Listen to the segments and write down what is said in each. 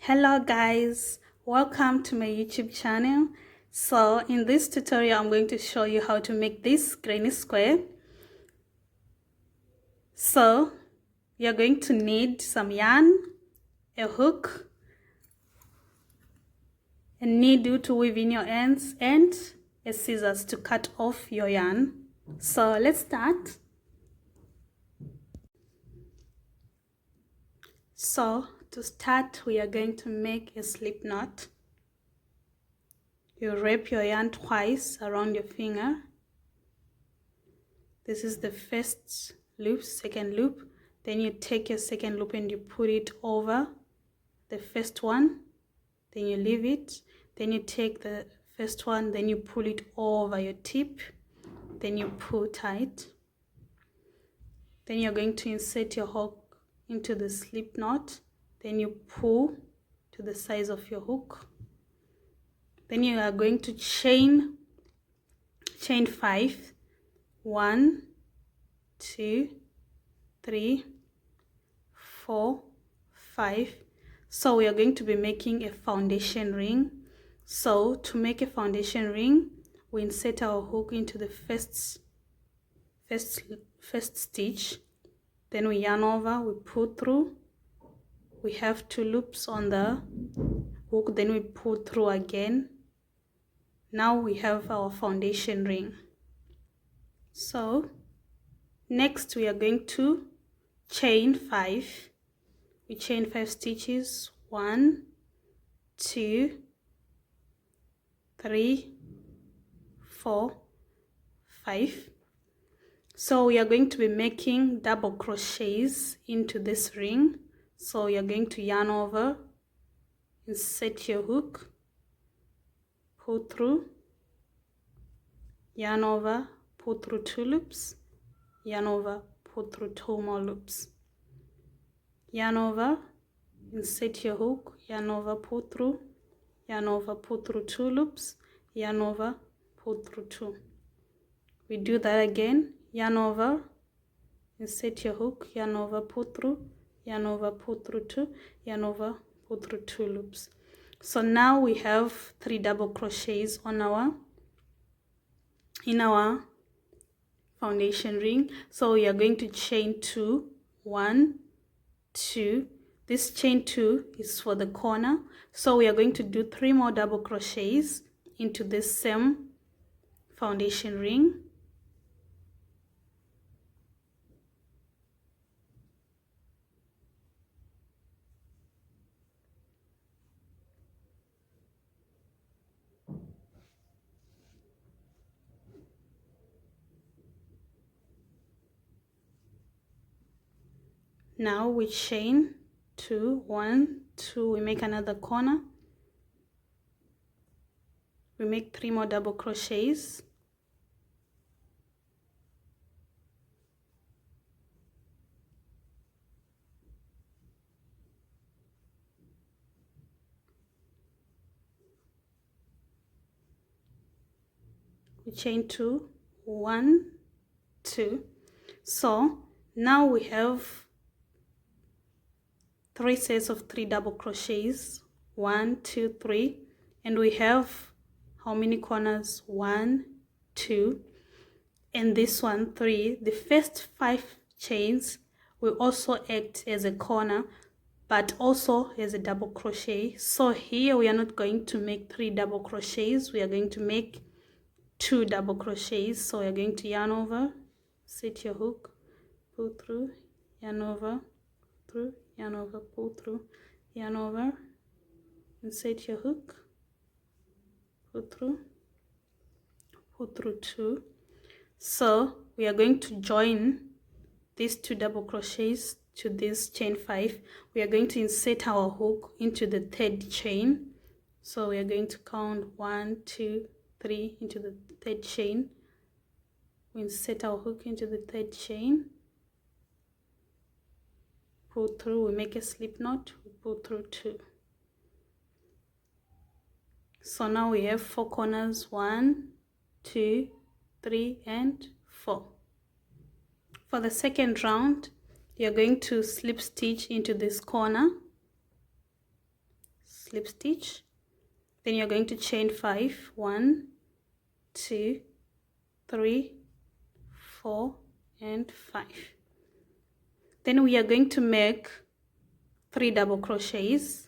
Hello guys, welcome to my YouTube channel. So in this tutorial I'm going to show you how to make this granny square. So you're going to need some yarn, a hook, a needle to weave in your ends, and a scissors to cut off your yarn. So let's start. So to start, we are going to make a slip knot. You wrap your yarn twice around your finger. This is the first loop, second loop. Then you take your second loop and you put it over the first one. Then you leave it. Then you take the first one, then you pull it over your tip. Then you pull tight. Then you're going to insert your hook into the slip knot. Then you pull to the size of your hook. Then you are going to chain 5. 1, 2, 3, 4, 5. So we are going to be making a foundation ring. So to make a foundation ring, we insert our hook into the first stitch. Then we yarn over, we pull through. We have 2 loops on the hook, then we pull through again. Now we have our foundation ring. So next we are going to chain 5. We chain 5 stitches. 1, 2, 3, 4, 5. So we are going to be making double crochets into this ring. So you're going to yarn over, insert your hook, pull through, yarn over, pull through 2 loops, yarn over, pull through 2 more loops, yarn over, insert your hook, yarn over, pull through, yarn over, pull through 2 loops, yarn over, pull through 2. We do that again. Yarn over, insert your hook, yarn over, pull through, yarn over, pull through 2, yarn over, pull through 2 loops. So now we have 3 double crochets on in our foundation ring. So we are going to chain 2, 1, 2. This chain 2 is for the corner. So we are going to do 3 more double crochets into this same foundation ring. Now we chain 2, 1, 2, we make another corner. We make 3 more double crochets. We chain 2, 1, 2. So now we have 3 sets of 3 double crochets. 1, 2, 3, and we have how many corners? 1, 2, and this one 3. The first 5 chains will also act as a corner, but also as a double crochet. So here we are not going to make 3 double crochets, we are going to make 2 double crochets. So we are going to yarn over, set your hook, pull through, yarn over, through, yarn over, pull through, yarn over, insert your hook, pull through 2. So we are going to join these 2 double crochets to this chain 5. We are going to insert our hook into the 3rd chain. So we are going to count 1, 2, 3 into the 3rd chain. We insert our hook into the 3rd chain, pull through, we make a slip knot, we pull through 2. So now we have 4 corners, 1, 2, 3, and 4. For the second round, you're going to slip stitch into this corner. slip stitch. Then you're going to chain 5. 1, 2, 3, 4 and 5. Then we are going to make 3 double crochets.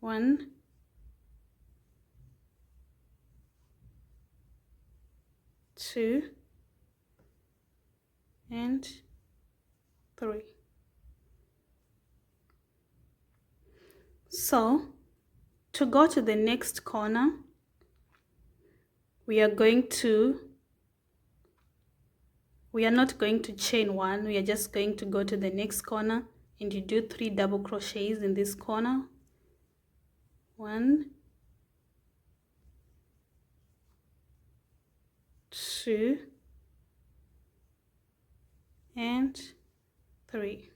1, 2 and 3. So to go to the next corner, we are not going to chain 1, we are just going to go to the next corner and you do 3 double crochets in this corner. 1, 2 and 3.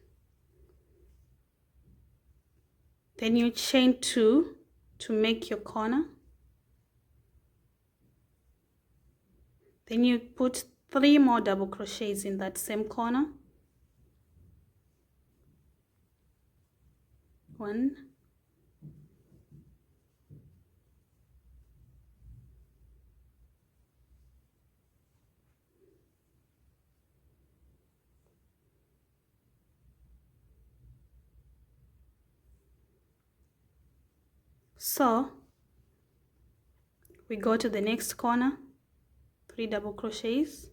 Then you chain 2 to make your corner. Then you put 3 more double crochets in that same corner. 1, 'So we go to the next corner, 3 double crochets.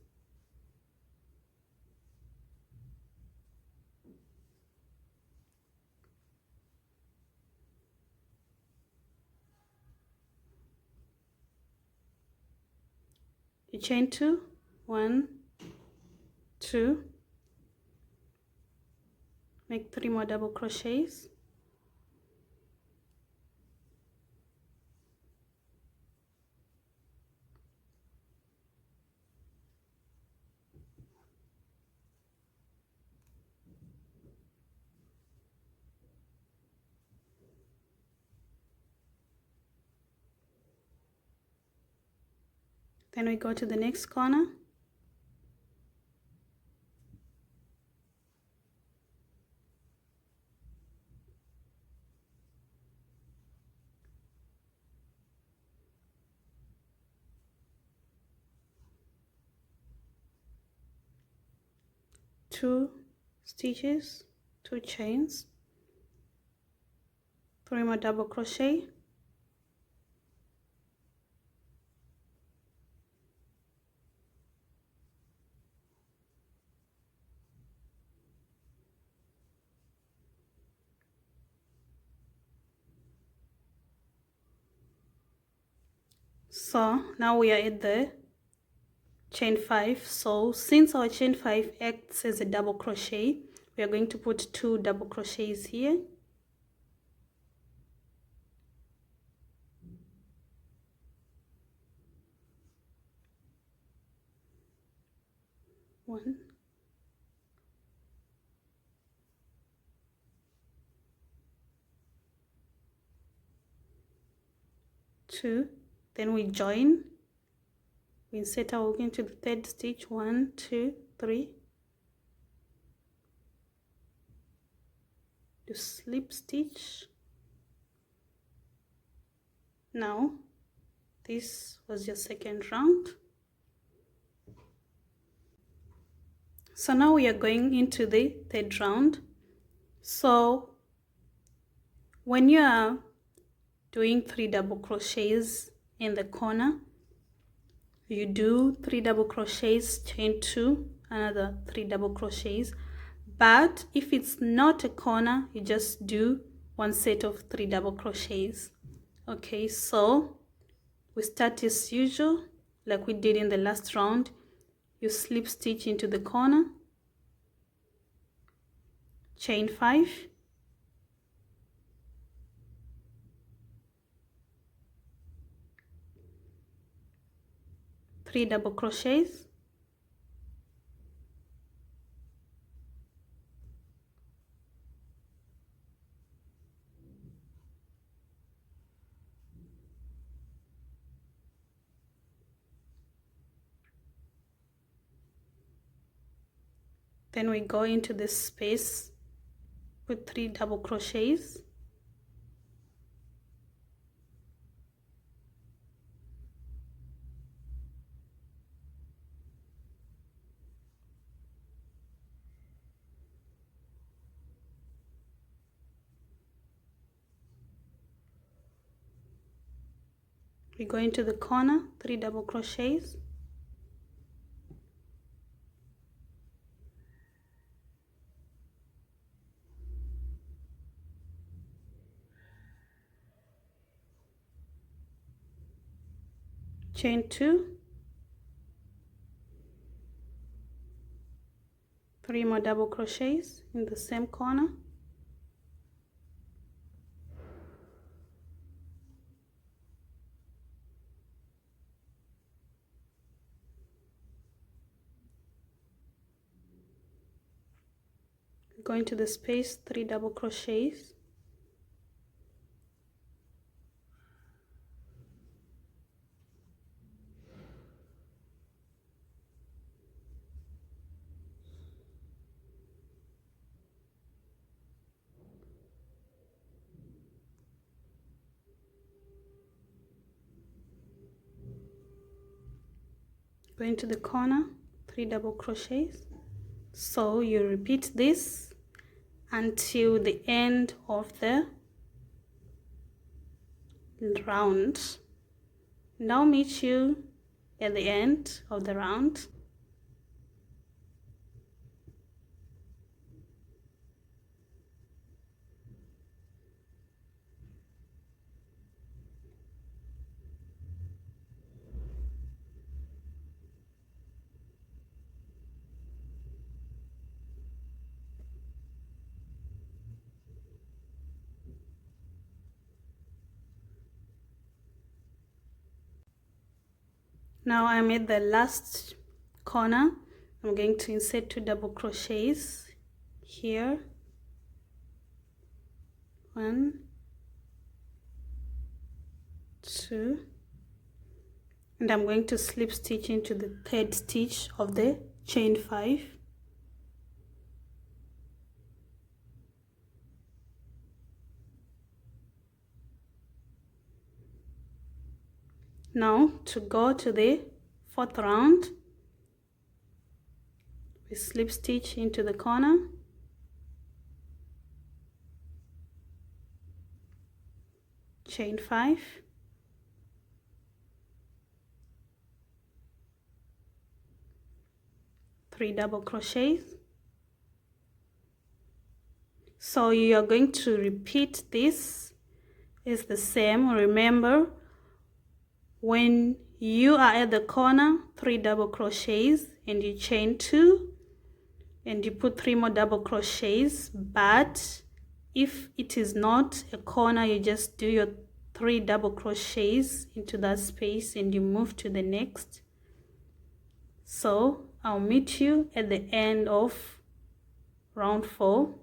You chain 2, 1, 2, make 3 more double crochets. Then we go to the next corner. Two stitches, 2 chains, 3 more double crochet, so now we are at the chain 5. So since our chain 5 acts as a double crochet, we are going to put 2 double crochets here. One, 2, then we join. We insert our hook into the 3rd stitch. 1, 2, 3. Do slip stitch. Now this was your 2nd round. So now we are going into the 3rd round. So when you are doing 3 double crochets in the corner, you do 3 double crochets, chain 2, another 3 double crochets. But if it's not a corner, you just do 1 set of 3 double crochets. Okay, so we start as usual, like we did in the last round. You slip stitch into the corner, chain 5, three double crochets, Then we go into this space, put 3 double crochets, we go into the corner, 3 double crochets, chain 2, 3 more double crochets in the same corner, go into the space, 3 double crochets, go into the corner, 3 double crochets. So you repeat this until the end of the round. And I'll meet you at the end of the round. Now I'm at the last corner. I'm going to insert 2 double crochets here, 1, 2, and I'm going to slip stitch into the 3rd stitch of the chain 5. Now to go to the 4th round, we slip stitch into the corner, chain 5, 3 double crochets. So you are going to repeat this. It's the same. Remember, when you are at the corner, 3 double crochets and you chain 2 and you put 3 more double crochets. But if it is not a corner, you just do your 3 double crochets into that space and you move to the next. So I'll meet you at the end of round 4.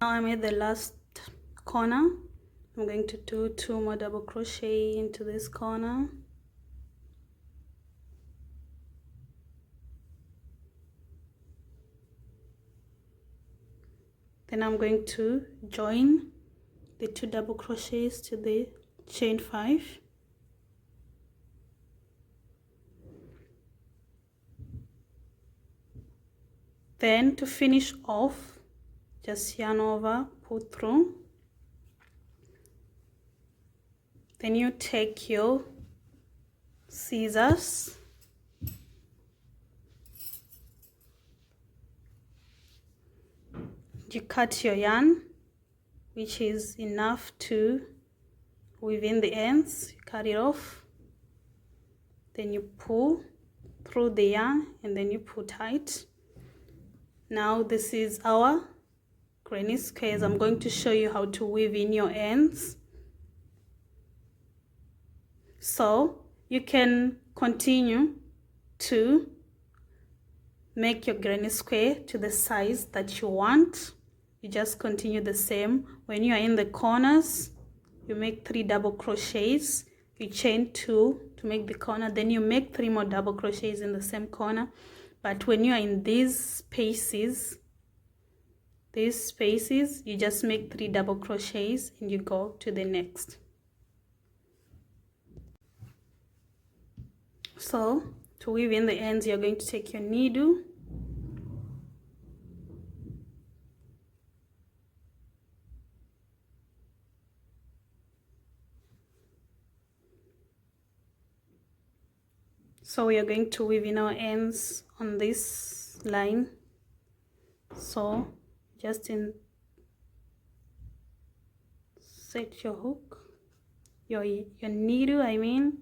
Now I'm at the last corner. I'm going to do 2 more double crochet into this corner. Then I'm going to join the 2 double crochets to the chain 5. Then to finish off, just yarn over, pull through Then you take your scissors, you cut your yarn, which is enough to weave in the ends. You cut it off, then you pull through the yarn and then you pull tight. Now this is our granny squares. I'm going to show you how to weave in your ends. So you can continue to make your granny square to the size that you want. You just continue the same. When you are in the corners, you make 3 double crochets, you chain 2 to make the corner, then you make 3 more double crochets in the same corner. But when you are in these spaces, you just make 3 double crochets and you go to the next. So to weave in the ends, you're going to take your needle, so we are going to weave in our ends on this line. So just set your hook, your needle, I mean.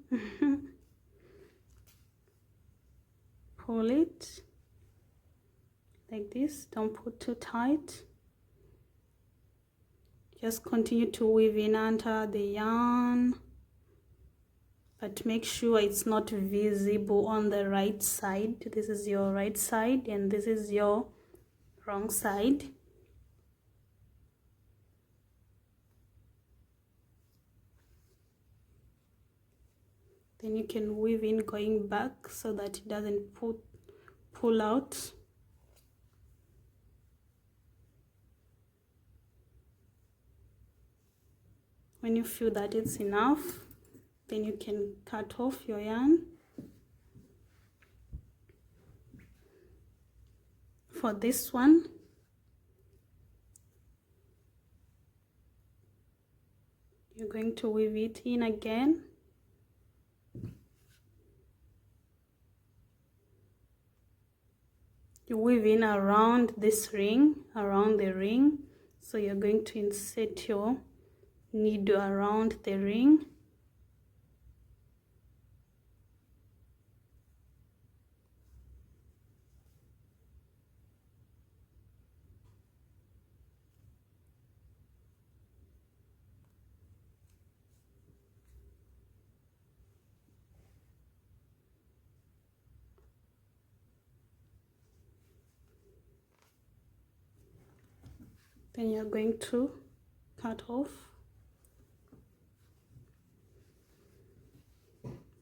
Pull it like this, don't pull too tight. Just continue to weave in under the yarn, but make sure it's not visible on the right side. This is your right side and this is your wrong side. Then you can weave in going back so that it doesn't pull out. When you feel that it's enough, then you can cut off your yarn. For this one, you're going to weave it in again. You weave in around this ring, around the ring. So you're going to insert your needle around the ring. Then you're going to cut off.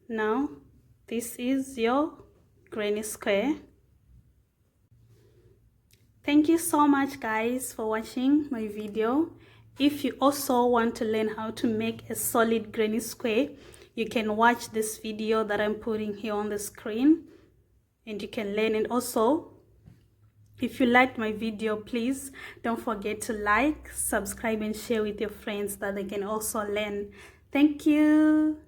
Now this is your granny square. Thank you so much guys for watching my video. If you also want to learn how to make a solid granny square, you can watch this video that I'm putting here on the screen and you can learn. And also, if you liked my video, please don't forget to like, subscribe and share with your friends that they can also learn. Thank you.